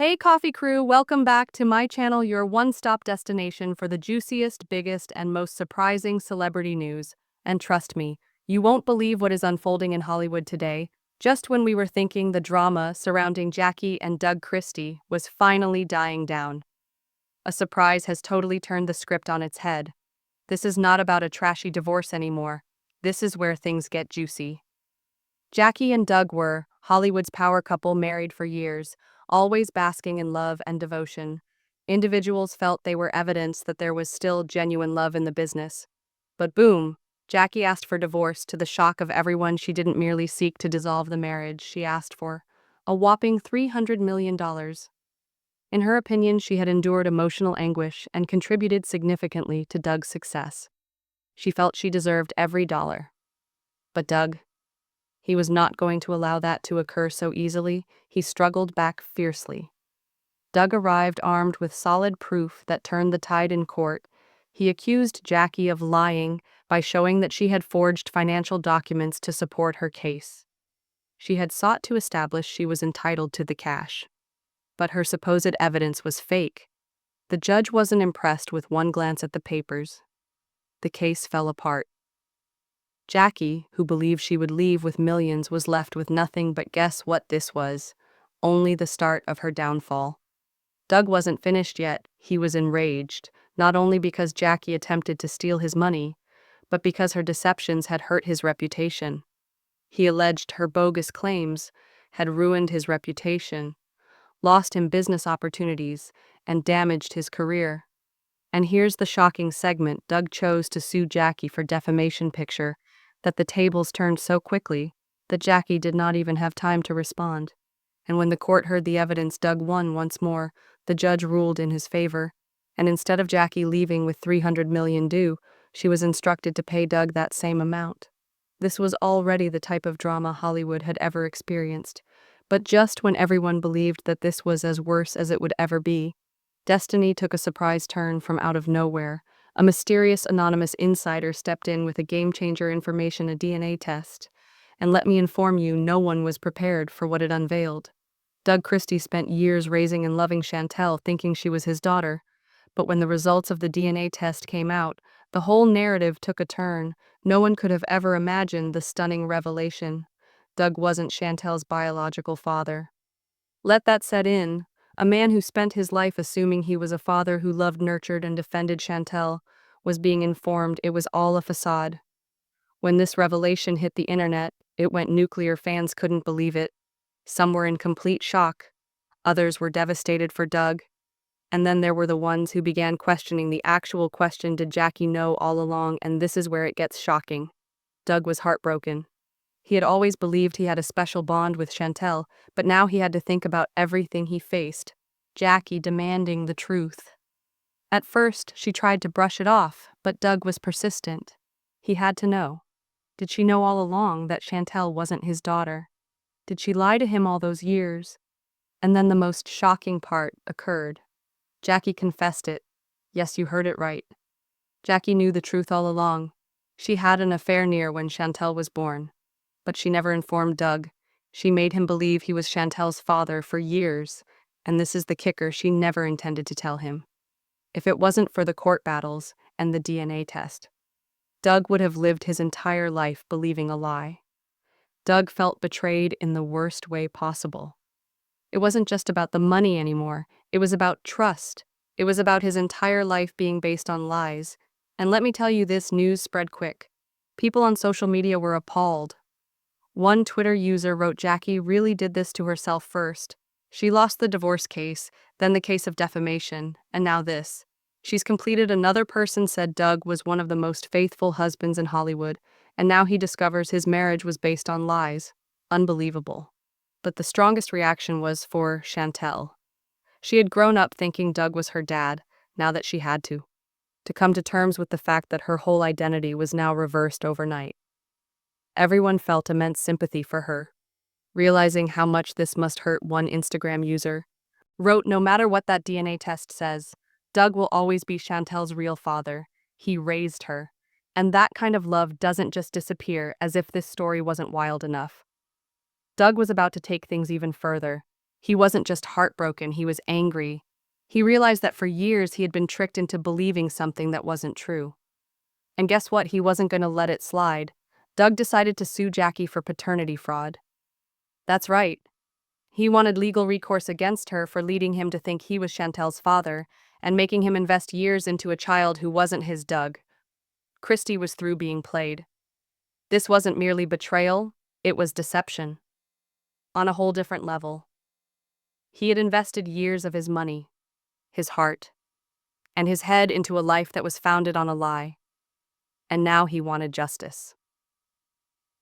Hey, coffee crew, welcome back to my channel, your one-stop destination for the juiciest, biggest, and most surprising celebrity news. And trust me, you won't believe what is unfolding in Hollywood today. Just when we were thinking the drama surrounding Jackie and Doug Christie was finally dying down, a surprise has totally turned the script on its head. This is not about a trashy divorce anymore. This is where things get juicy. Jackie and Doug were Hollywood's power couple, married for years, always basking in love and devotion. Individuals felt they were evidence that there was still genuine love in the business. But boom, Jackie asked for divorce. To the shock of everyone, she didn't merely seek to dissolve the marriage, she asked for a whopping $300 million. In her opinion, she had endured emotional anguish and contributed significantly to Doug's success. She felt she deserved every dollar. But Doug, he was not going to allow that to occur so easily. He struggled back fiercely. Doug arrived armed with solid proof that turned the tide in court. He accused Jackie of lying by showing that she had forged financial documents to support her case. She had sought to establish she was entitled to the cash. But her supposed evidence was fake. The judge wasn't impressed with one glance at the papers. The case fell apart. Jackie, who believed she would leave with millions, was left with nothing. But guess what this was? Only the start of her downfall. Doug wasn't finished yet. He was enraged, not only because Jackie attempted to steal his money, but because her deceptions had hurt his reputation. He alleged her bogus claims had ruined his reputation, lost him business opportunities, and damaged his career. And here's the shocking segment: Doug chose to sue Jackie for defamation. Picture that the tables turned so quickly that Jackie did not even have time to respond. And when the court heard the evidence, Doug won once more. The judge ruled in his favor, and instead of Jackie leaving with $300 million due, she was instructed to pay Doug that same amount. This was already the type of drama Hollywood had ever experienced. But just when everyone believed that this was as worse as it would ever be, destiny took a surprise turn. From out of nowhere, a mysterious anonymous insider stepped in with a game-changer information: a DNA test. And let me inform you, no one was prepared for what it unveiled. Doug Christie spent years raising and loving Chantel, thinking she was his daughter. But when the results of the DNA test came out, the whole narrative took a turn. No one could have ever imagined the stunning revelation. Doug wasn't Chantel's biological father. Let that set in. A man who spent his life assuming he was a father who loved, nurtured, and defended Chantel was being informed it was all a facade. When this revelation hit the internet, it went nuclear. Fans couldn't believe it. Some were in complete shock. Others were devastated for Doug. And then there were the ones who began questioning the actual question: did Jackie know all along? And this is where it gets shocking. Doug was heartbroken. He had always believed he had a special bond with Chantel, but now he had to think about everything he faced: Jackie demanding the truth. At first, she tried to brush it off, but Doug was persistent. He had to know. Did she know all along that Chantel wasn't his daughter? Did she lie to him all those years? And then the most shocking part occurred. Jackie confessed it. Yes, you heard it right. Jackie knew the truth all along. She had an affair near when Chantel was born. But she never informed Doug. She made him believe he was Chantel's father for years. And this is the kicker: she never intended to tell him. If it wasn't for the court battles and the DNA test, Doug would have lived his entire life believing a lie. Doug felt betrayed in the worst way possible. It wasn't just about the money anymore. It was about trust. It was about his entire life being based on lies. And let me tell you, this news spread quick. People on social media were appalled. One Twitter user wrote, "Jackie really did this to herself first. She lost the divorce case, then the case of defamation, and now this. She's completed." Another person said Doug was one of the most faithful husbands in Hollywood, and now he discovers his marriage was based on lies. Unbelievable. But the strongest reaction was for Chantel. She had grown up thinking Doug was her dad, now that she had to come to terms with the fact that her whole identity was now reversed overnight. Everyone felt immense sympathy for her. Realizing how much this must hurt, one Instagram user wrote, "No matter what that DNA test says, Doug will always be Chantel's real father. He raised her. And that kind of love doesn't just disappear." As if this story wasn't wild enough, Doug was about to take things even further. He wasn't just heartbroken, he was angry. He realized that for years he had been tricked into believing something that wasn't true. And guess what? He wasn't going to let it slide. Doug decided to sue Jackie for paternity fraud. That's right. He wanted legal recourse against her for leading him to think he was Chantel's father and making him invest years into a child who wasn't his. Doug Christie was through being played. This wasn't merely betrayal, it was deception. On a whole different level. He had invested years of his money, his heart, and his head into a life that was founded on a lie. And now he wanted justice.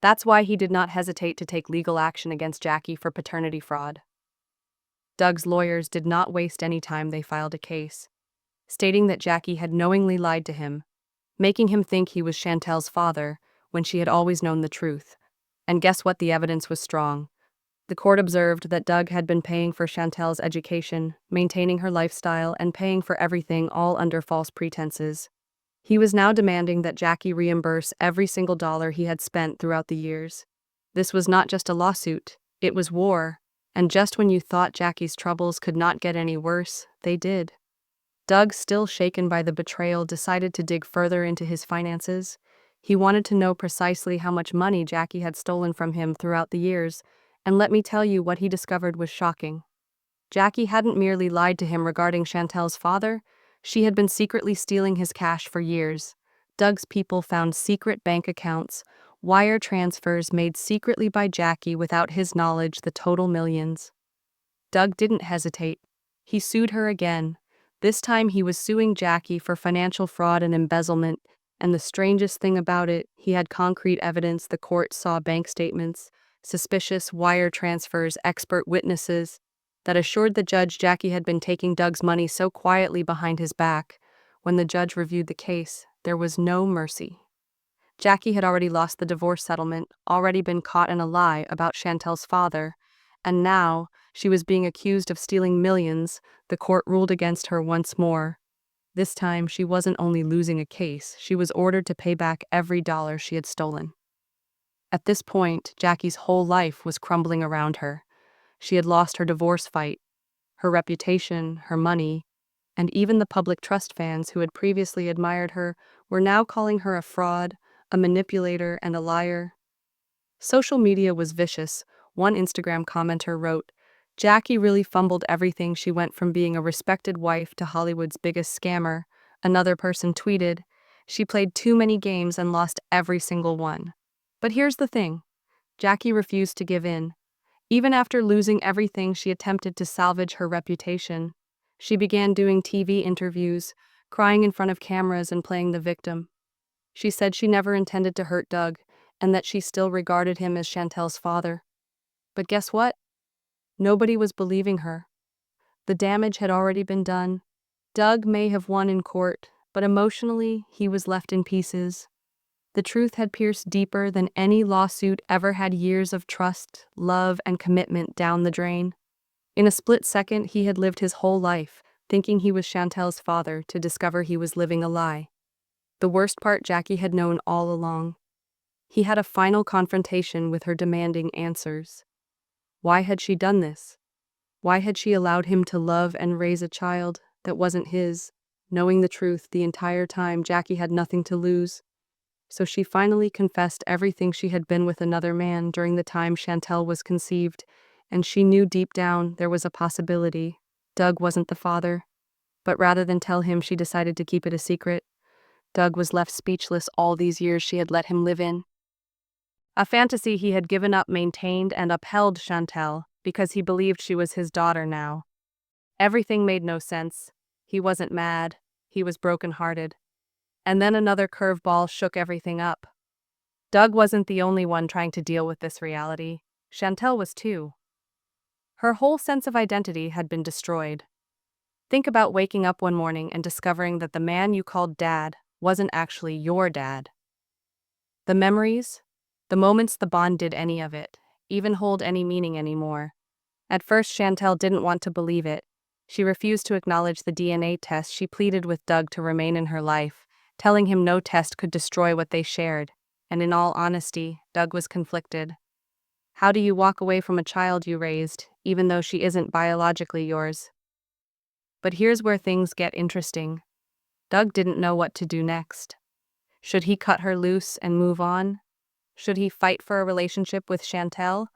That's why he did not hesitate to take legal action against Jackie for paternity fraud. Doug's lawyers did not waste any time. They filed a case, stating that Jackie had knowingly lied to him, making him think he was Chantel's father when she had always known the truth. And guess what? The evidence was strong. The court observed that Doug had been paying for Chantel's education, maintaining her lifestyle, and paying for everything, all under false pretenses. He was now demanding that Jackie reimburse every single dollar he had spent throughout the years. This was not just a lawsuit, it was war, and just when you thought Jackie's troubles could not get any worse, they did. Doug, still shaken by the betrayal, decided to dig further into his finances. He wanted to know precisely how much money Jackie had stolen from him throughout the years, and let me tell you, what he discovered was shocking. Jackie hadn't merely lied to him regarding Chantel's father, she had been secretly stealing his cash for years. Doug's people found secret bank accounts, wire transfers made secretly by Jackie without his knowledge, the total millions. Doug didn't hesitate. He sued her again. This time he was suing Jackie for financial fraud and embezzlement, and the strangest thing about it, he had concrete evidence. The court saw bank statements, suspicious wire transfers, expert witnesses that assured the judge Jackie had been taking Doug's money so quietly behind his back. When the judge reviewed the case, there was no mercy. Jackie had already lost the divorce settlement, already been caught in a lie about Chantel's father, and now she was being accused of stealing millions. The court ruled against her once more. This time, she wasn't only losing a case, she was ordered to pay back every dollar she had stolen. At this point, Jackie's whole life was crumbling around her. She had lost her divorce fight, her reputation, her money, and even the public trust fans who had previously admired her were now calling her a fraud, a manipulator, and a liar. Social media was vicious. One Instagram commenter wrote, "Jackie really fumbled everything. She went from being a respected wife to Hollywood's biggest scammer." Another person tweeted, "She played too many games and lost every single one." But here's the thing, Jackie refused to give in. Even after losing everything, she attempted to salvage her reputation. She began doing TV interviews, crying in front of cameras and playing the victim. She said she never intended to hurt Doug, and that she still regarded him as Chantel's father. But guess what? Nobody was believing her. The damage had already been done. Doug may have won in court, but emotionally, he was left in pieces. The truth had pierced deeper than any lawsuit ever had. Years of trust, love, and commitment down the drain. In a split second, he had lived his whole life, thinking he was Chantel's father, to discover he was living a lie. The worst part, Jackie had known all along. He had a final confrontation with her, demanding answers. Why had she done this? Why had she allowed him to love and raise a child that wasn't his? Knowing the truth the entire time, Jackie had nothing to lose. So she finally confessed everything. She had been with another man during the time Chantel was conceived, and she knew deep down there was a possibility Doug wasn't the father. But rather than tell him, she decided to keep it a secret. Doug was left speechless. All these years she had let him live in a fantasy he had given up, maintained, and upheld Chantel because he believed she was his daughter now. Everything made no sense. He wasn't mad, he was brokenhearted. And then another curveball shook everything up. Doug wasn't the only one trying to deal with this reality. Chantel was too. Her whole sense of identity had been destroyed. Think about waking up one morning and discovering that the man you called dad wasn't actually your dad. The memories, the moments, the bond, did any of it even hold any meaning anymore? At first, Chantel didn't want to believe it. She refused to acknowledge the DNA test. She pleaded with Doug to remain in her life, telling him no test could destroy what they shared. And in all honesty, Doug was conflicted. How do you walk away from a child you raised, even though she isn't biologically yours. But here's where things get interesting. Doug didn't know what to do next. Should he cut her loose and move on? Should he fight for a relationship with Chantel,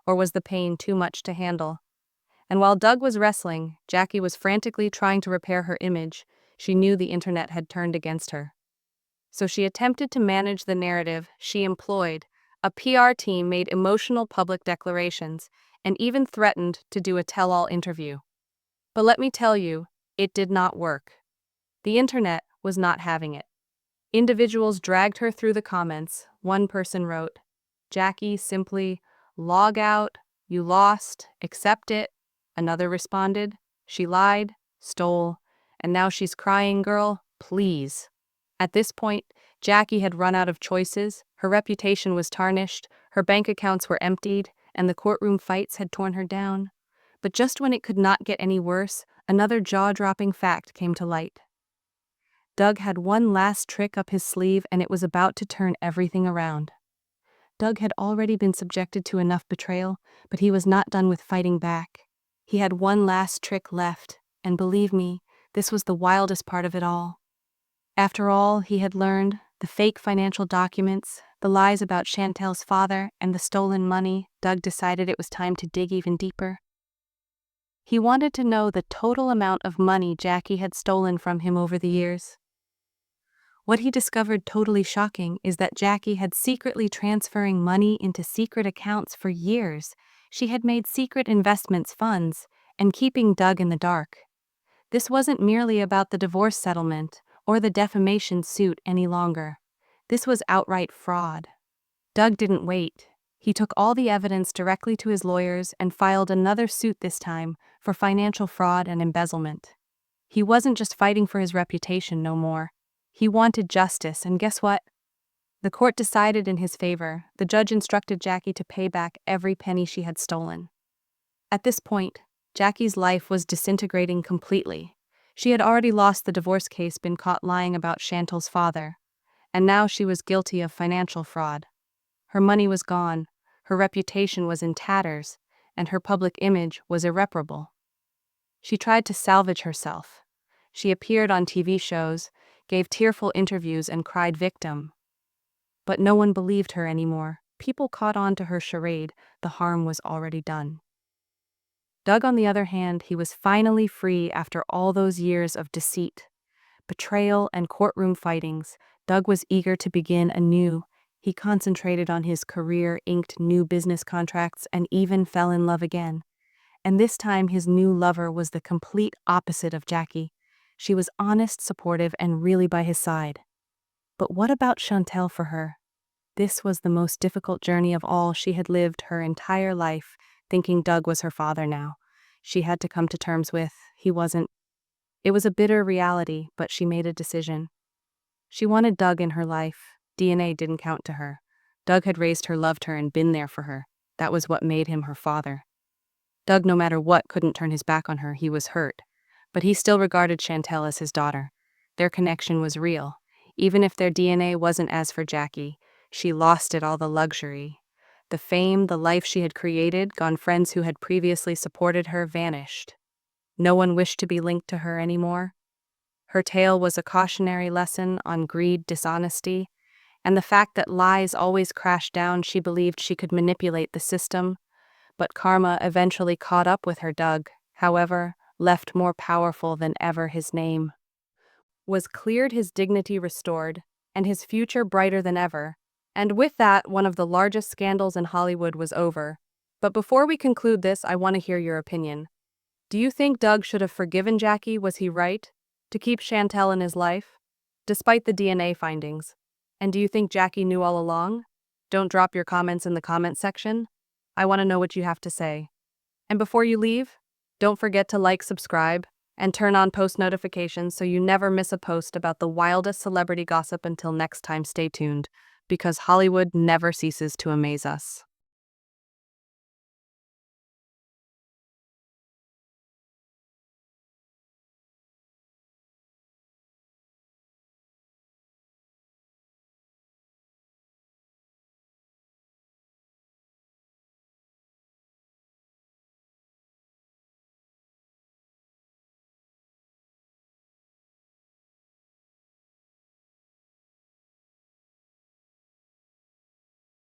or was the pain too much to handle? And while Doug was wrestling, Jackie was frantically trying to repair her image. She knew the internet had turned against her. So she attempted to manage the narrative. She employed a PR team, made emotional public declarations, and even threatened to do a tell-all interview. But let me tell you, it did not work. The internet was not having it. Individuals dragged her through the comments. One person wrote, "Jackie, simply log out, you lost, accept it." Another responded, "She lied, stole, and now she's crying, girl, please." At this point, Jackie had run out of choices, her reputation was tarnished, her bank accounts were emptied, and the courtroom fights had torn her down. But just when it could not get any worse, another jaw-dropping fact came to light. Doug had one last trick up his sleeve, and it was about to turn everything around. Doug had already been subjected to enough betrayal, but he was not done with fighting back. He had one last trick left, and believe me, this was the wildest part of it all. After all he had learned, the fake financial documents, the lies about Chantel's father, and the stolen money, Doug decided it was time to dig even deeper. He wanted to know the total amount of money Jackie had stolen from him over the years. What he discovered, totally shocking, is that Jackie had secretly transferring money into secret accounts for years. She had made secret investments funds and keeping Doug in the dark. This wasn't merely about the divorce settlement or the defamation suit any longer. This was outright fraud. Doug didn't wait. He took all the evidence directly to his lawyers and filed another suit, this time for financial fraud and embezzlement. He wasn't just fighting for his reputation no more. He wanted justice, and guess what? The court decided in his favor. The judge instructed Jackie to pay back every penny she had stolen. At this point, Jackie's life was disintegrating completely. She had already lost the divorce case, been caught lying about Chantel's father, and now she was guilty of financial fraud. Her money was gone, her reputation was in tatters, and her public image was irreparable. She tried to salvage herself. She appeared on TV shows, gave tearful interviews, and cried victim. But no one believed her anymore. People caught on to her charade. The harm was already done. Doug, on the other hand, he was finally free after all those years of deceit, betrayal, and courtroom fightings. Doug was eager to begin anew. He concentrated on his career, inked new business contracts, and even fell in love again. And this time his new lover was the complete opposite of Jackie. She was honest, supportive, and really by his side. But what about Chantel for her? This was the most difficult journey of all. She had lived her entire life thinking Doug was her father now. She had to come to terms with, he wasn't. It was a bitter reality, but she made a decision. She wanted Doug in her life. DNA didn't count to her. Doug had raised her, loved her, and been there for her. That was what made him her father. Doug, no matter what, couldn't turn his back on her. He was hurt. But he still regarded Chantel as his daughter. Their connection was real. Even if their DNA wasn't as for Jackie, she lost it all: the luxury, the fame, the life she had created, gone. Friends who had previously supported her vanished. No one wished to be linked to her anymore. Her tale was a cautionary lesson on greed, dishonesty, and the fact that lies always crash down. She believed she could manipulate the system, but karma eventually caught up with her. Doug, however, left more powerful than ever. His name was cleared, his dignity restored, and his future brighter than ever. And with that, one of the largest scandals in Hollywood was over. But before we conclude this, I want to hear your opinion. Do you think Doug should have forgiven Jackie? Was he right to keep Chantel in his life, despite the DNA findings? And do you think Jackie knew all along? Don't drop your comments in the comment section. I want to know what you have to say. And before you leave, don't forget to like, subscribe, and turn on post notifications so you never miss a post about the wildest celebrity gossip. Until next time, stay tuned, because Hollywood never ceases to amaze us.